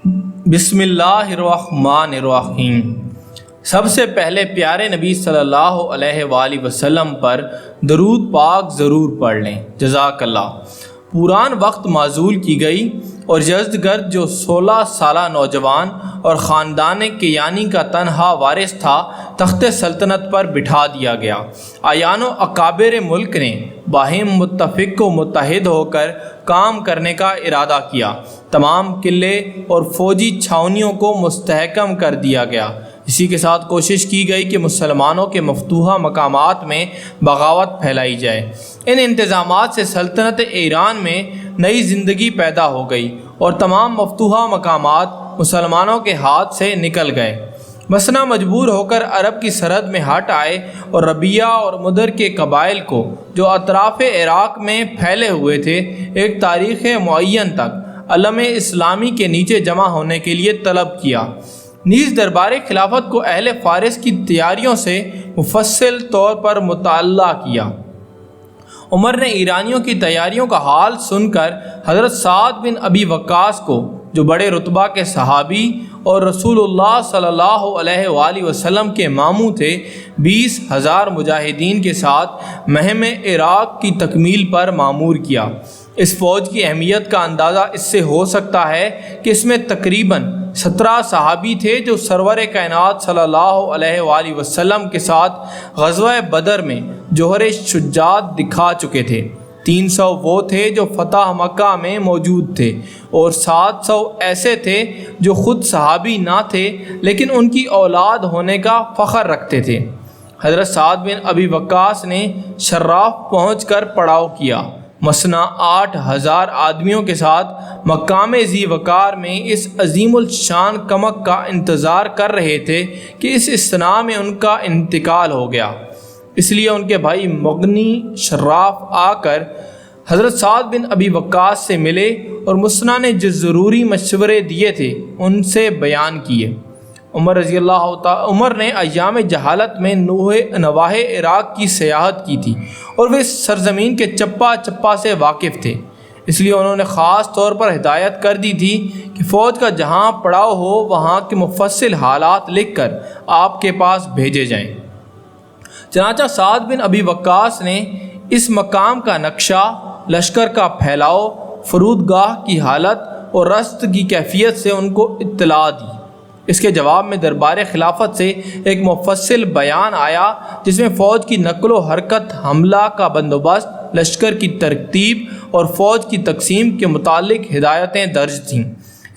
بسم اللہ الرحمن الرحیم۔ سب سے پہلے پیارے نبی صلی اللہ علیہ وآلہ وسلم پر درود پاک ضرور پڑھ لیں، جزاک اللہ۔ پوران وقت معزول کی گئی اور یزدگرد جو 16 سالہ نوجوان اور خاندان کیانی کا تنہا وارث تھا، تخت سلطنت پر بٹھا دیا گیا۔ اعیان و اکابر ملک نے باہم متفق و متحد ہو کر کام کرنے کا ارادہ کیا۔ تمام قلعے اور فوجی چھاؤنیوں کو مستحکم کر دیا گیا۔ اسی کے ساتھ کوشش کی گئی کہ مسلمانوں کے مفتوحہ مقامات میں بغاوت پھیلائی جائے۔ ان انتظامات سے سلطنت ایران میں نئی زندگی پیدا ہو گئی اور تمام مفتوحہ مقامات مسلمانوں کے ہاتھ سے نکل گئے۔ مسنا مجبور ہو کر عرب کی سرحد میں ہٹ آئے اور ربیہ اور مدر کے قبائل کو جو اطراف عراق میں پھیلے ہوئے تھے، ایک تاریخ معین تک علم اسلامی کے نیچے جمع ہونے کے لیے طلب کیا۔ نیز دربار خلافت کو اہل فارس کی تیاریوں سے مفصل طور پر مطلع کیا۔ عمر نے ایرانیوں کی تیاریوں کا حال سن کر حضرت سعد بن ابی وقاص کو، جو بڑے رتبہ کے صحابی اور رسول اللہ صلی اللہ علیہ وآلہ وسلم کے ماموں تھے، 20,000 مجاہدین کے ساتھ مہم عراق کی تکمیل پر مامور کیا۔ اس فوج کی اہمیت کا اندازہ اس سے ہو سکتا ہے کہ اس میں تقریباً 17 صحابی تھے جو سرور کائنات صلی اللہ علیہ وآلہ وسلم کے ساتھ غزوہ بدر میں جوہر شجاعت دکھا چکے تھے۔ 300 وہ تھے جو فتح مکہ میں موجود تھے اور 700 ایسے تھے جو خود صحابی نہ تھے لیکن ان کی اولاد ہونے کا فخر رکھتے تھے۔ حضرت سعد بن ابی وقاص نے شراف پہنچ کر پڑاؤ کیا۔ مثنا 8,000 آدمیوں کے ساتھ مقام ذی وقار میں اس عظیم الشان کمک کا انتظار کر رہے تھے کہ اس اثناء میں ان کا انتقال ہو گیا۔ اس لیے ان کے بھائی مغنی شراف آ کر حضرت سعد بن ابی وقاص سے ملے اور مثنا نے جو ضروری مشورے دیے تھے ان سے بیان کیے۔ عمر نے ایام جہالت میں نواح عراق کی سیاحت کی تھی اور وہ اس سرزمین کے چپا چپا سے واقف تھے، اس لیے انہوں نے خاص طور پر ہدایت کر دی تھی کہ فوج کا جہاں پڑاؤ ہو وہاں کے مفصل حالات لکھ کر آپ کے پاس بھیجے جائیں۔ چنانچہ سعد بن ابی وقاص نے اس مقام کا نقشہ، لشکر کا پھیلاؤ، فرودگاہ کی حالت اور رست کی کیفیت سے ان کو اطلاع دی۔ اس کے جواب میں دربار خلافت سے ایک مفصل بیان آیا جس میں فوج کی نقل و حرکت، حملہ کا بندوبست، لشکر کی ترتیب اور فوج کی تقسیم کے متعلق ہدایتیں درج تھیں۔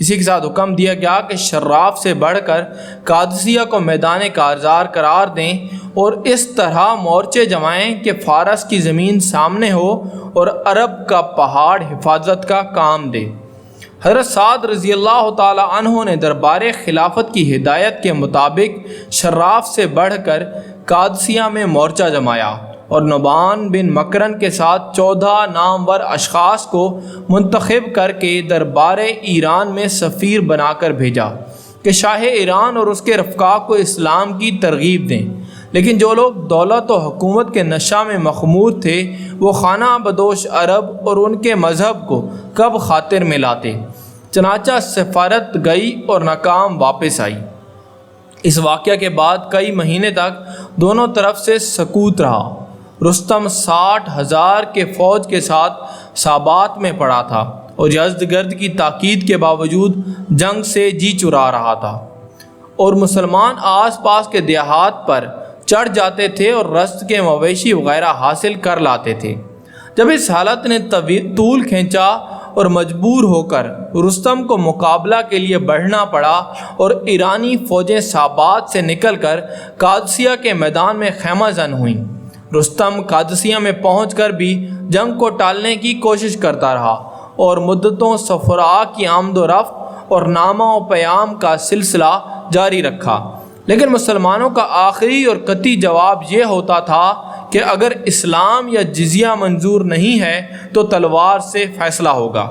اسی کے ساتھ حکم دیا گیا کہ شراف سے بڑھ کر قادسیہ کو میدان کارزار قرار دیں اور اس طرح مورچے جمائیں کہ فارس کی زمین سامنے ہو اور عرب کا پہاڑ حفاظت کا کام دے۔ حضرت سعد رضی اللہ تعالی عنہ نے دربار خلافت کی ہدایت کے مطابق شراف سے بڑھ کر قادسیہ میں مورچہ جمایا اور نعمان بن مکرن کے ساتھ 14 نامور اشخاص کو منتخب کر کے دربار ایران میں سفیر بنا کر بھیجا کہ شاہ ایران اور اس کے رفقا کو اسلام کی ترغیب دیں، لیکن جو لوگ دولت و حکومت کے نشہ میں مخمور تھے وہ خانہ بدوش عرب اور ان کے مذہب کو کب خاطر میں لاتے۔ چنانچہ سفارت گئی اور ناکام واپس آئی۔ اس واقعہ کے بعد کئی مہینے تک دونوں طرف سے سکوت رہا۔ رستم 60,000 کے فوج کے ساتھ سابات میں پڑا تھا اور یزدگرد کی تاکید کے باوجود جنگ سے جی چرا رہا تھا، اور مسلمان آس پاس کے دیہات پر چڑھ جاتے تھے اور رست کے مویشی وغیرہ حاصل کر لاتے تھے۔ جب اس حالت نے طول کھینچا اور مجبور ہو کر رستم کو مقابلہ کے لیے بڑھنا پڑا اور ایرانی فوجیں سابات سے نکل کر قادسیہ کے میدان میں خیمہ زن ہوئیں، رستم قادسیہ میں پہنچ کر بھی جنگ کو ٹالنے کی کوشش کرتا رہا اور مدتوں سفراء کی آمد و رفت اور نامہ و پیام کا سلسلہ جاری رکھا، لیکن مسلمانوں کا آخری اور قطعی جواب یہ ہوتا تھا کہ اگر اسلام یا جزیہ منظور نہیں ہے تو تلوار سے فیصلہ ہوگا۔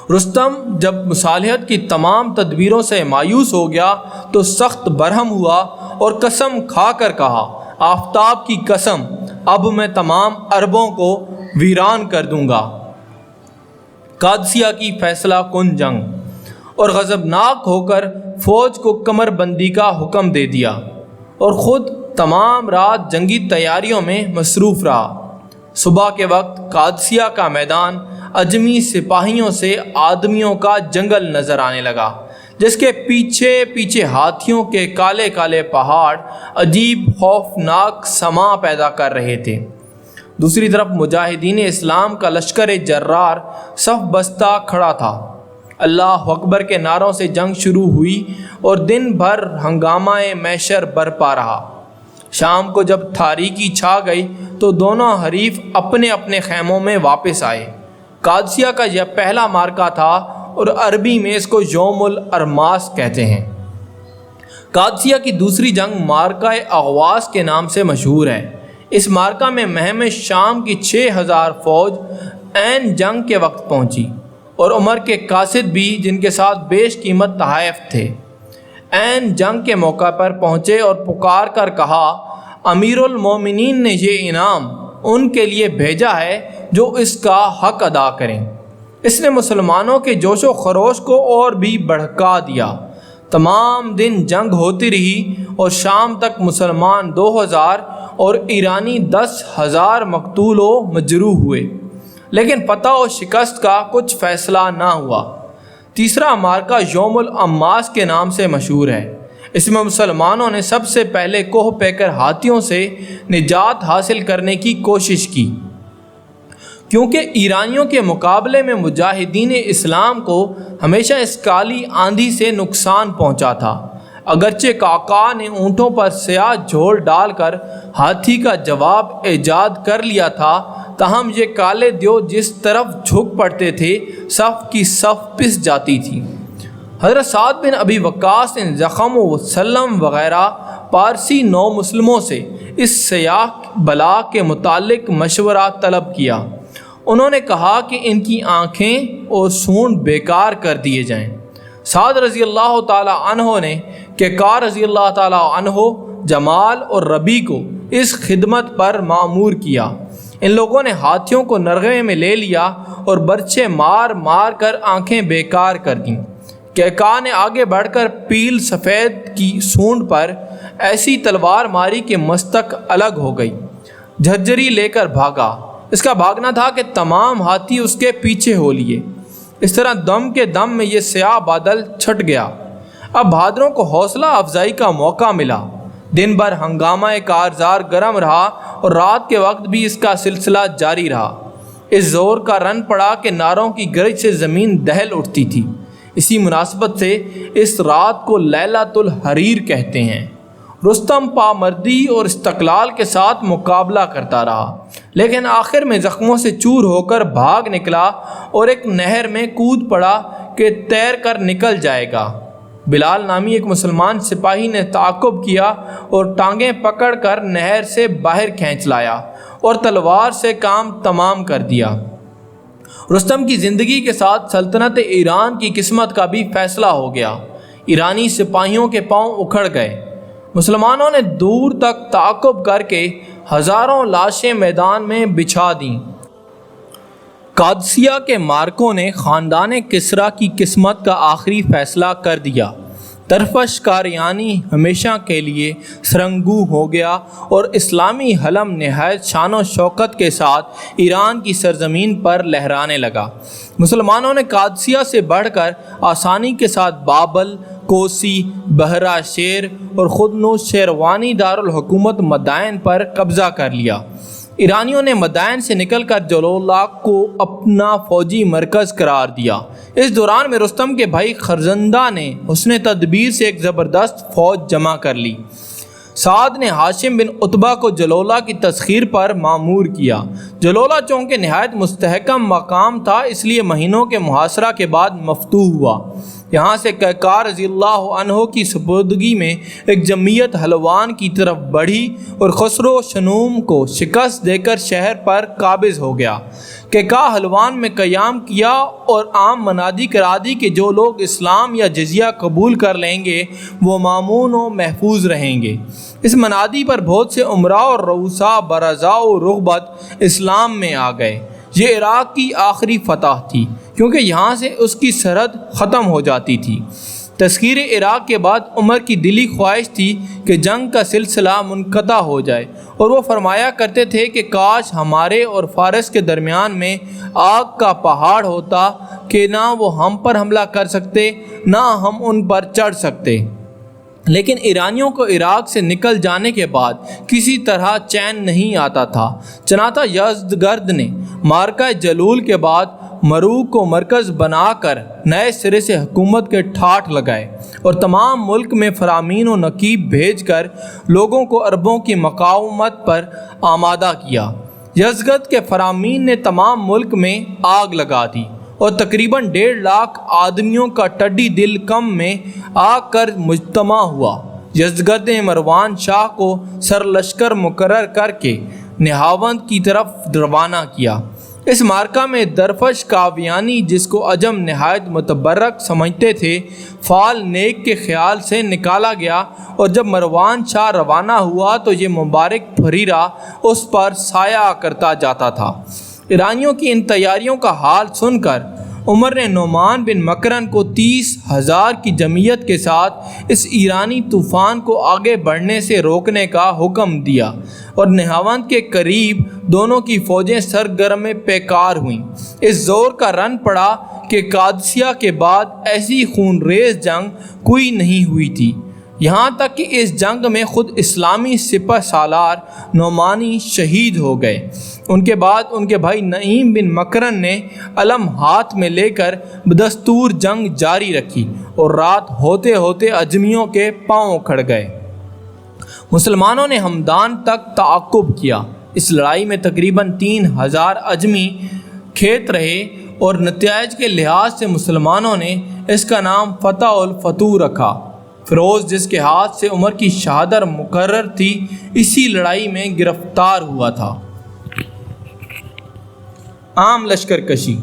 رستم جب مصالحت کی تمام تدبیروں سے مایوس ہو گیا تو سخت برہم ہوا اور قسم کھا کر کہا، آفتاب کی قسم، اب میں تمام عربوں کو ویران کر دوں گا۔ قادسیہ کی فیصلہ کن جنگ۔ اور غضبناک ہو کر فوج کو کمر بندی کا حکم دے دیا اور خود تمام رات جنگی تیاریوں میں مصروف رہا۔ صبح کے وقت قادسیہ کا میدان اجمی سپاہیوں سے آدمیوں کا جنگل نظر آنے لگا، جس کے پیچھے پیچھے ہاتھیوں کے کالے کالے پہاڑ عجیب خوفناک سماں پیدا کر رہے تھے۔ دوسری طرف مجاہدین اسلام کا لشکر جرار صف بستہ کھڑا تھا۔ اللہ اکبر کے نعروں سے جنگ شروع ہوئی اور دن بھر ہنگامہ میشر برپا رہا۔ شام کو جب تاریکی چھا گئی تو دونوں حریف اپنے اپنے خیموں میں واپس آئے۔ قادسیہ کا یہ پہلا معرکہ تھا اور عربی میں اس کو یوم الارماس کہتے ہیں۔ قادسیہ کی دوسری جنگ معرکہ اغواس کے نام سے مشہور ہے۔ اس معرکہ میں مہم شام کی 6000 فوج عین جنگ کے وقت پہنچی اور عمر کے قاصد بھی جن کے ساتھ بیش قیمت تحائف تھے عین جنگ کے موقع پر پہنچے اور پکار کر کہا، امیر المومنین نے یہ انعام ان کے لیے بھیجا ہے جو اس کا حق ادا کریں۔ اس نے مسلمانوں کے جوش و خروش کو اور بھی بڑھکا دیا۔ تمام دن جنگ ہوتی رہی اور شام تک مسلمان 2000 اور ایرانی 10,000 مقتول و مجروح ہوئے، لیکن فتح و شکست کا کچھ فیصلہ نہ ہوا۔ تیسرا معرکہ یوم الاماس کے نام سے مشہور ہے۔ اس میں مسلمانوں نے سب سے پہلے کوہ پیکر ہاتھیوں سے نجات حاصل کرنے کی کوشش کی، کیونکہ ایرانیوں کے مقابلے میں مجاہدین اسلام کو ہمیشہ اس کالی آندھی سے نقصان پہنچا تھا۔ اگرچہ قعقاع نے اونٹوں پر سیاہ جھول ڈال کر ہاتھی کا جواب ایجاد کر لیا تھا، تاہم یہ کالے دیو جس طرف جھک پڑتے تھے صف کی صف پس جاتی تھی۔ حضرت سعد بن ابی وقاص نے زخم و سلم وغیرہ پارسی نو مسلموں سے اس سیاہ بلا کے متعلق مشورہ طلب کیا۔ انہوں نے کہا کہ ان کی آنکھیں اور سونڈ بیکار کر دیے جائیں۔ سعد رضی اللہ تعالی عنہ نے کیکار رضی اللہ تعالی عنہ، جمال اور ربی کو اس خدمت پر مأمور کیا۔ ان لوگوں نے ہاتھیوں کو نرغے میں لے لیا اور برچے مار مار کر آنکھیں بیکار کر دیں۔ کیکا نے آگے بڑھ کر پیل سفید کی سونڈ پر ایسی تلوار ماری کہ مستک الگ ہو گئی۔ جھجری لے کر بھاگا۔ اس کا بھاگنا تھا کہ تمام ہاتھی اس کے پیچھے ہو لیے۔ اس طرح دم کے دم میں یہ سیاہ بادل چھٹ گیا۔ اب بہادروں کو حوصلہ افزائی کا موقع ملا۔ دن بھر ہنگامہ کارزار گرم رہا اور رات کے وقت بھی اس کا سلسلہ جاری رہا۔ اس زور کا رن پڑا کہ نعروں کی گرج سے زمین دہل اٹھتی تھی۔ اسی مناسبت سے اس رات کو لیلۃ الحریر کہتے ہیں۔ رستم پامردی اور استقلال کے ساتھ مقابلہ کرتا رہا، لیکن آخر میں زخموں سے چور ہو کر بھاگ نکلا اور ایک نہر میں کود پڑا کہ تیر کر نکل جائے گا۔ بلال نامی ایک مسلمان سپاہی نے تعاقب کیا اور ٹانگیں پکڑ کر نہر سے باہر کھینچ لایا اور تلوار سے کام تمام کر دیا۔ رستم کی زندگی کے ساتھ سلطنت ایران کی قسمت کا بھی فیصلہ ہو گیا۔ ایرانی سپاہیوں کے پاؤں اکھڑ گئے۔ مسلمانوں نے دور تک تعاقب کر کے ہزاروں لاشیں میدان میں بچھا دیں۔ قادسیہ کے مارکوں نے خاندان کسریٰ کی قسمت کا آخری فیصلہ کر دیا۔ طرفش قاریانی ہمیشہ کے لیے سرنگو ہو گیا اور اسلامی حلم نہایت شان و شوکت کے ساتھ ایران کی سرزمین پر لہرانے لگا۔ مسلمانوں نے قادسیہ سے بڑھ کر آسانی کے ساتھ بابل، کوسی، بحرہ شیر اور خودنوش شیروانی دارالحکومت مدائن پر قبضہ کر لیا۔ ایرانیوں نے مدائن سے نکل کر جلولہ کو اپنا فوجی مرکز قرار دیا۔ اس دوران میں رستم کے بھائی خرزندہ نے حسن تدبیر سے ایک زبردست فوج جمع کر لی۔ سعد نے ہاشم بن عتبہ کو جلولہ کی تسخیر پر مامور کیا۔ جلولہ چونکہ نہایت مستحکم مقام تھا، اس لیے مہینوں کے محاصرہ کے بعد مفتوح ہوا۔ یہاں سے کیکار رضی اللہ عنہ کی سپردگی میں ایک جمعیت حلوان کی طرف بڑھی اور خسرو شنوم کو شکست دے کر شہر پر قابض ہو گیا۔ کیکا حلوان میں قیام کیا اور عام منادی کرا دی کہ جو لوگ اسلام یا جزیہ قبول کر لیں گے وہ مامون و محفوظ رہیں گے۔ اس منادی پر بہت سے امراء اور رؤساء برزاء و رغبت اسلام میں آ گئے۔ یہ عراق کی آخری فتح تھی کیونکہ یہاں سے اس کی سرحد ختم ہو جاتی تھی۔ تسخیر عراق کے بعد عمر کی دلی خواہش تھی کہ جنگ کا سلسلہ منقطع ہو جائے، اور وہ فرمایا کرتے تھے کہ کاش ہمارے اور فارس کے درمیان میں آگ کا پہاڑ ہوتا کہ نہ وہ ہم پر حملہ کر سکتے نہ ہم ان پر چڑھ سکتے۔ لیکن ایرانیوں کو عراق سے نکل جانے کے بعد کسی طرح چین نہیں آتا تھا، چنانچہ یزدگرد نے معرکہ جلول کے بعد مروک کو مرکز بنا کر نئے سرے سے حکومت کے ٹھاٹھ لگائے اور تمام ملک میں فرامین و نقیب بھیج کر لوگوں کو عربوں کی مقاومت پر آمادہ کیا۔ یزدگرد کے فرامین نے تمام ملک میں آگ لگا دی اور تقریباً 1.5 لاکھ آدمیوں کا ٹڈی دل کم میں آ کر مجتمع ہوا۔ یزدگرد نے مروان شاہ کو سر لشکر مقرر کر کے نہاوند کی طرف روانہ کیا۔ اس معرکہ میں درفش کاویانی، جس کو عجم نہایت متبرک سمجھتے تھے، فال نیک کے خیال سے نکالا گیا، اور جب مروان شاہ روانہ ہوا تو یہ مبارک پھریرا اس پر سایہ کرتا جاتا تھا۔ ایرانیوں کی ان تیاریوں کا حال سن کر عمر نے نعمان بن مکرن کو 30,000 کی جمعیت کے ساتھ اس ایرانی طوفان کو آگے بڑھنے سے روکنے کا حکم دیا، اور نہاوند کے قریب دونوں کی فوجیں سرگرم پیکار ہوئیں۔ اس زور کا رن پڑا کہ قادسیہ کے بعد ایسی خون ریز جنگ کوئی نہیں ہوئی تھی، یہاں تک کہ اس جنگ میں خود اسلامی سپہ سالار نعمانی شہید ہو گئے۔ ان کے بعد ان کے بھائی نعیم بن مکرن نے علم ہاتھ میں لے کر بدستور جنگ جاری رکھی، اور رات ہوتے ہوتے اجمیوں کے پاؤں اکھڑ گئے۔ مسلمانوں نے ہمدان تک تعاقب کیا۔ اس لڑائی میں تقریباً 3,000 اجمی کھیت رہے، اور نتائج کے لحاظ سے مسلمانوں نے اس کا نام فتح الفتوح رکھا۔ فیروز، جس کے ہاتھ سے عمر کی شہادت مقرر تھی، اسی لڑائی میں گرفتار ہوا تھا۔ عام لشکر کشی۔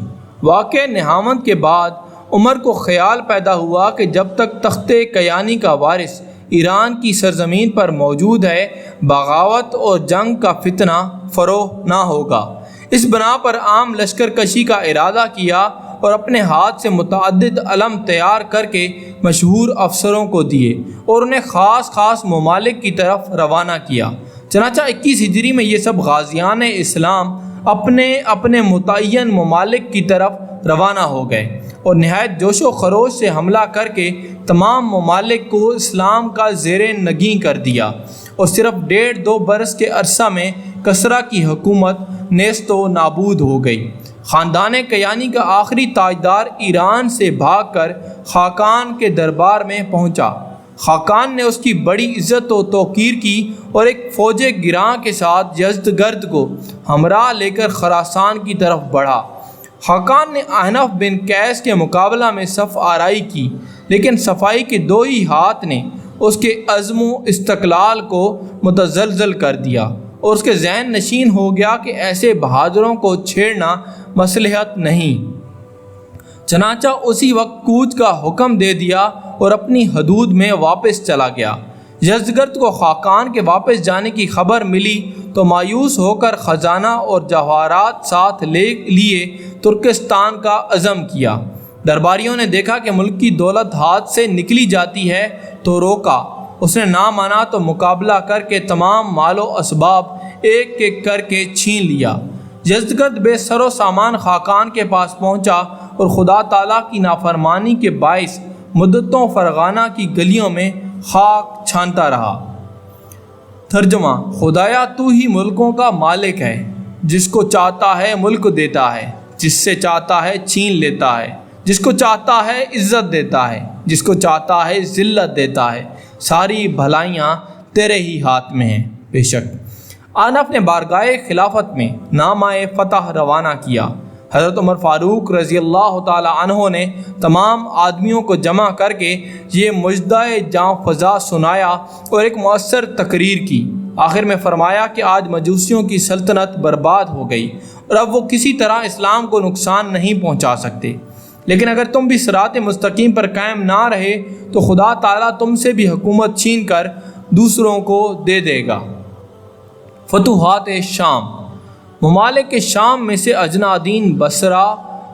واقعہ نہاوند کے بعد عمر کو خیال پیدا ہوا کہ جب تک تخت کیانی کا وارث ایران کی سرزمین پر موجود ہے، بغاوت اور جنگ کا فتنہ فروغ نہ ہوگا۔ اس بنا پر عام لشکر کشی کا ارادہ کیا اور اپنے ہاتھ سے متعدد علم تیار کر کے مشہور افسروں کو دیے اور انہیں خاص ممالک کی طرف روانہ کیا۔ چنانچہ 21 ہجری میں یہ سب غازیان اسلام اپنے اپنے متعین ممالک کی طرف روانہ ہو گئے اور نہایت جوش و خروش سے حملہ کر کے تمام ممالک کو اسلام کا زیر نگیں کر دیا، اور صرف 1.5-2 برس کے عرصہ میں کسریٰ کی حکومت نیست و نابود ہو گئی۔ خاندان کیانی کا آخری تاجدار ایران سے بھاگ کر خاقان کے دربار میں پہنچا۔ خاقان نے اس کی بڑی عزت و توقیر کی اور ایک فوج گراں کے ساتھ یزدگرد کو ہمراہ لے کر خراسان کی طرف بڑھا۔ خاقان نے احنف بن قیس کے مقابلہ میں صف آرائی کی، لیکن صفائی کے 2 ہی ہاتھ نے اس کے عزم و استقلال کو متزلزل کر دیا، اور اس کے ذہن نشین ہو گیا کہ ایسے بہادروں کو چھیڑنا مصلحت نہیں۔ چنانچہ اسی وقت کوچ کا حکم دے دیا اور اپنی حدود میں واپس چلا گیا۔ یزدگرد کو خاقان کے واپس جانے کی خبر ملی تو مایوس ہو کر خزانہ اور جواہرات ساتھ لیے ترکستان کا عزم کیا۔ درباریوں نے دیکھا کہ ملک کی دولت ہاتھ سے نکلی جاتی ہے تو روکا۔ اس نے نہ مانا تو مقابلہ کر کے تمام مال و اسباب ایک ایک کر کے چھین لیا۔ یزدگرد بے سر و سامان خاقان کے پاس پہنچا اور خدا تعالیٰ کی نافرمانی کے باعث مدتوں فرغانہ کی گلیوں میں خاک چھانتا رہا۔ ترجمہ: خدایا تو ہی ملکوں کا مالک ہے، جس کو چاہتا ہے ملک دیتا ہے، جس سے چاہتا ہے چھین لیتا ہے، جس کو چاہتا ہے عزت دیتا ہے، جس کو چاہتا ہے ذلت دیتا ہے، ساری بھلائیاں تیرے ہی ہاتھ میں ہیں۔ بے شک احنف نے بارگاہ خلافت میں نامہ فتح روانہ کیا۔ حضرت عمر فاروق رضی اللہ تعالی عنہ نے تمام آدمیوں کو جمع کر کے یہ مجدہ جاں فضا سنایا اور ایک مؤثر تقریر کی۔ آخر میں فرمایا کہ آج مجوسیوں کی سلطنت برباد ہو گئی اور اب وہ کسی طرح اسلام کو نقصان نہیں پہنچا سکتے، لیکن اگر تم بھی صراط مستقیم پر قائم نہ رہے تو خدا تعالیٰ تم سے بھی حکومت چھین کر دوسروں کو دے دے گا۔ فتوحات شام۔ ممالک شام میں سے اجنادین، بصرہ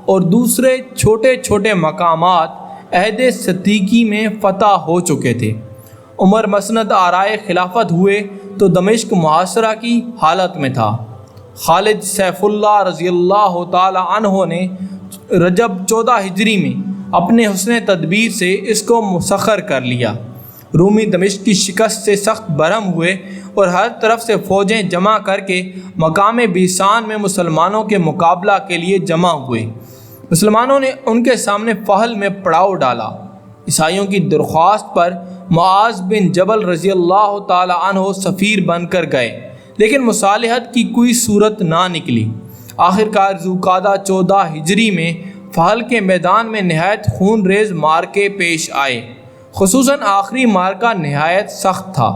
اور دوسرے چھوٹے چھوٹے مقامات عہد صدیقی میں فتح ہو چکے تھے۔ عمر مسند آرائے خلافت ہوئے تو دمشق محاصرہ کی حالت میں تھا۔ خالد سیف اللہ رضی اللہ تعالی عنہ نے رجب 14 ہجری میں اپنے حسن تدبیر سے اس کو مسخر کر لیا۔ رومی دمشق کی شکست سے سخت برہم ہوئے اور ہر طرف سے فوجیں جمع کر کے مقام بیسان میں مسلمانوں کے مقابلہ کے لیے جمع ہوئے۔ مسلمانوں نے ان کے سامنے فحل میں پڑاؤ ڈالا۔ عیسائیوں کی درخواست پر معاذ بن جبل رضی اللہ تعالی عنہ سفیر بن کر گئے، لیکن مصالحت کی کوئی صورت نہ نکلی۔ آخرکار ذوالقعدہ 14 ہجری میں فحل کے میدان میں نہایت خون ریز مارکے پیش آئے، خصوصاً آخری مارکہ نہایت سخت تھا۔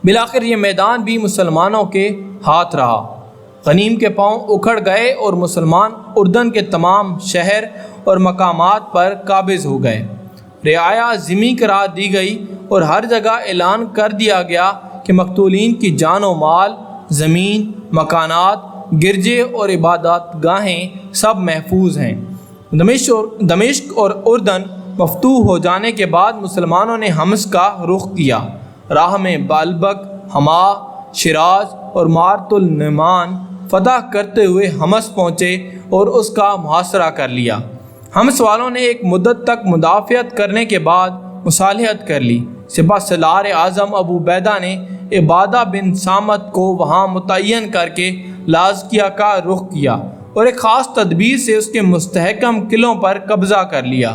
بالآخر یہ میدان بھی مسلمانوں کے ہاتھ رہا۔ غنیم کے پاؤں اکھڑ گئے اور مسلمان اردن کے تمام شہر اور مقامات پر قابض ہو گئے۔ رعایا ذمہ قرار دی گئی اور ہر جگہ اعلان کر دیا گیا کہ مقتولین کی جان و مال، زمین، مکانات، گرجے اور عبادات گاہیں سب محفوظ ہیں۔ دمشق اور اردن مفتوح ہو جانے کے بعد مسلمانوں نے حمص کا رخ کیا۔ راہ میں بالبک، حما، شیراز اور مارت النعمان فتح کرتے ہوئے حمص پہنچے اور اس کا محاصرہ کر لیا۔ حمص والوں نے ایک مدت تک مدافعت کرنے کے بعد مصالحت کر لی۔ سپہ سالار اعظم ابو عبیدہ نے عبادہ بن صامت کو وہاں متعین کر کے لازکیہ کا رخ کیا اور ایک خاص تدبیر سے اس کے مستحکم قلعوں پر قبضہ کر لیا۔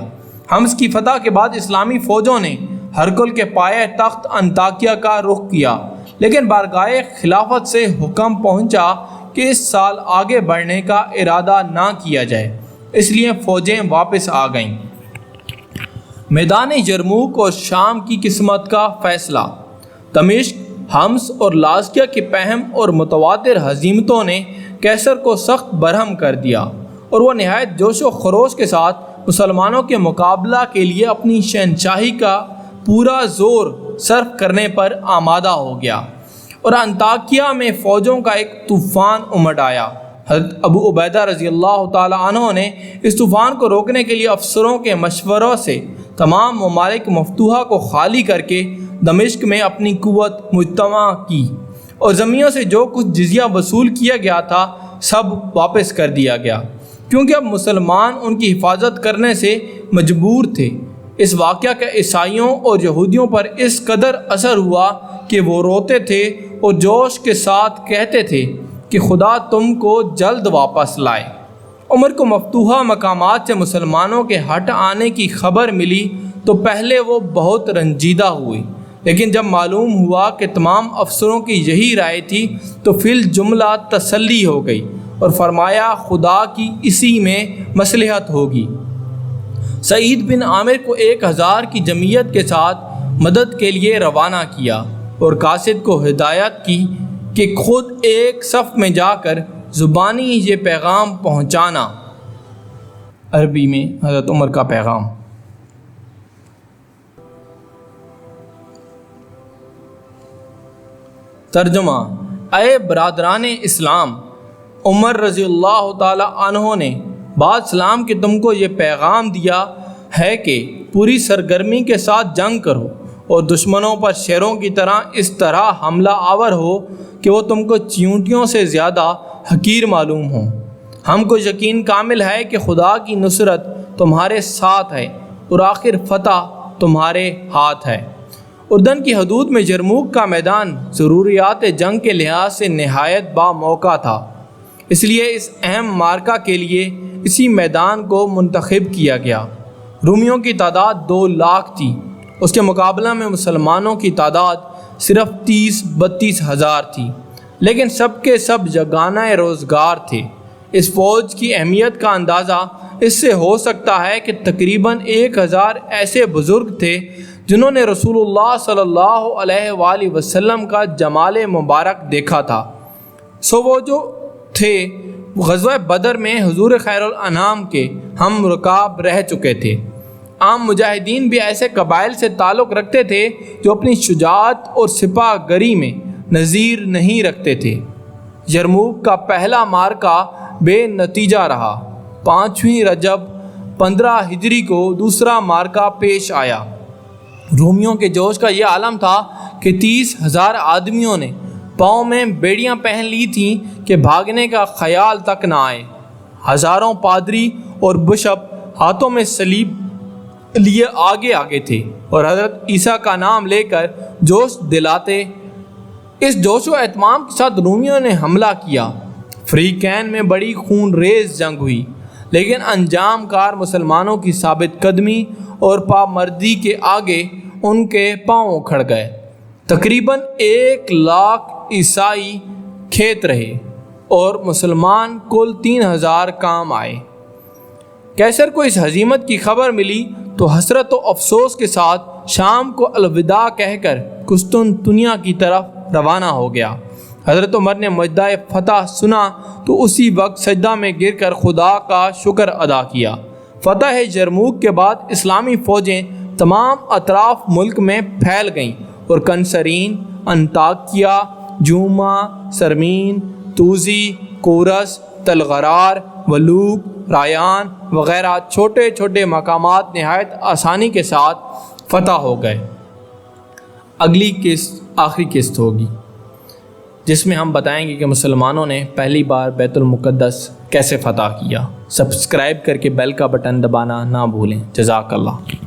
حمص کی فتح کے بعد اسلامی فوجوں نے ہرکل کے پایہ تخت انطاکیہ کا رخ کیا، لیکن بارگاہ خلافت سے حکم پہنچا کہ اس سال آگے بڑھنے کا ارادہ نہ کیا جائے، اس لیے فوجیں واپس آ گئیں۔ میدان یرموک اور شام کی قسمت کا فیصلہ۔ دمشق، حمص اور لازکیہ کی پہم اور متواتر ہزیمتوں نے کیسر کو سخت برہم کر دیا اور وہ نہایت جوش و خروش کے ساتھ مسلمانوں کے مقابلہ کے لیے اپنی شہنشاہی کا پورا زور صرف کرنے پر آمادہ ہو گیا اور انطاکیہ میں فوجوں کا ایک طوفان امڈ آیا۔ حضرت ابو عبیدہ رضی اللہ تعالی عنہ نے اس طوفان کو روکنے کے لیے افسروں کے مشوروں سے تمام ممالک مفتوحہ کو خالی کر کے دمشق میں اپنی قوت مجتمع کی اور ذمیوں سے جو کچھ جزیہ وصول کیا گیا تھا سب واپس کر دیا گیا، کیونکہ اب مسلمان ان کی حفاظت کرنے سے مجبور تھے۔ اس واقعہ کا عیسائیوں اور یہودیوں پر اس قدر اثر ہوا کہ وہ روتے تھے اور جوش کے ساتھ کہتے تھے کہ خدا تم کو جلد واپس لائے۔ عمر کو مفتوحہ مقامات سے مسلمانوں کے ہٹ آنے کی خبر ملی تو پہلے وہ بہت رنجیدہ ہوئے، لیکن جب معلوم ہوا کہ تمام افسروں کی یہی رائے تھی تو فی الجملہ تسلی ہو گئی اور فرمایا خدا کی اسی میں مصلحت ہوگی۔ سعید بن عامر کو 1000 کی جمعیت کے ساتھ مدد کے لیے روانہ کیا اور قاصد کو ہدایت کی کہ خود ایک صف میں جا کر زبانی یہ پیغام پہنچانا۔ عربی میں حضرت عمر کا پیغام۔ ترجمہ: اے برادران اسلام، عمر رضی اللہ تعالی عنہ نے بعد سلام کہ تم کو یہ پیغام دیا ہے کہ پوری سرگرمی کے ساتھ جنگ کرو اور دشمنوں پر شیروں کی طرح حملہ آور ہو کہ وہ تم کو چیونٹیوں سے زیادہ حقیر معلوم ہوں۔ ہم کو یقین کامل ہے کہ خدا کی نصرت تمہارے ساتھ ہے اور آخر فتح تمہارے ہاتھ ہے۔ اردن کی حدود میں یرموک کا میدان ضروریات جنگ کے لحاظ سے نہایت با موقع تھا، اس لیے اس اہم مارکہ کے لیے اسی میدان کو منتخب کیا گیا۔ رومیوں کی تعداد 2 لاکھ تھی، اس کے مقابلہ میں مسلمانوں کی تعداد صرف 30-32 ہزار تھی، لیکن سب کے سب یگانہ روزگار تھے۔ اس فوج کی اہمیت کا اندازہ اس سے ہو سکتا ہے کہ تقریباً 1000 ایسے بزرگ تھے جنہوں نے رسول اللہ صلی اللہ علیہ وآلہ وسلم کا جمال مبارک دیکھا تھا۔ وہ جو تھے غزوہ بدر میں حضور خیر الانام کے ہم رکاب رہ چکے تھے۔ عام مجاہدین بھی ایسے قبائل سے تعلق رکھتے تھے جو اپنی شجاعت اور سپاہ گری میں نظیر نہیں رکھتے تھے۔ یرموک کا پہلا معرکہ بے نتیجہ رہا۔ 5ویں رجب 15 ہجری کو دوسرا معرکہ پیش آیا۔ رومیوں کے جوش کا یہ عالم تھا کہ 30,000 آدمیوں نے پاؤں میں بیڑیاں پہن لی تھیں کہ بھاگنے کا خیال تک نہ آئے۔ ہزاروں پادری اور بشپ ہاتھوں میں صلیب لیے آگے آگے تھے اور حضرت عیسیٰ کا نام لے کر جوش دلاتے۔ اس جوش و اہتمام کے ساتھ رومیوں نے حملہ کیا۔ فریقین میں بڑی خون ریز جنگ ہوئی، لیکن انجام کار مسلمانوں کی ثابت قدمی اور پامردی کے آگے ان کے پاؤں اکھڑ گئے۔ تقریباً 1 لاکھ عیسائی کھیت رہے اور مسلمان کل 3,000 کام آئے۔ قیصر کو اس ہزیمت کی خبر ملی تو حسرت و افسوس کے ساتھ شام کو الوداع کہہ کر قسطنطنیہ کی طرف روانہ ہو گیا۔ حضرت عمر نے مجدہ فتح سنا تو اسی وقت سجدہ میں گر کر خدا کا شکر ادا کیا۔ فتح یرموک کے بعد اسلامی فوجیں تمام اطراف ملک میں پھیل گئیں اور کنسرین، انطاکیہ، جوما، سرمین، توزی، کورس، تلغرار، ولوک، رایان وغیرہ چھوٹے چھوٹے مقامات نہایت آسانی کے ساتھ فتح ہو گئے۔ اگلی قسط آخری قسط ہوگی جس میں ہم بتائیں گے کہ مسلمانوں نے پہلی بار بیت المقدس کیسے فتح کیا۔ سبسکرائب کر کے بیل کا بٹن دبانا نہ بھولیں۔ جزاک اللہ۔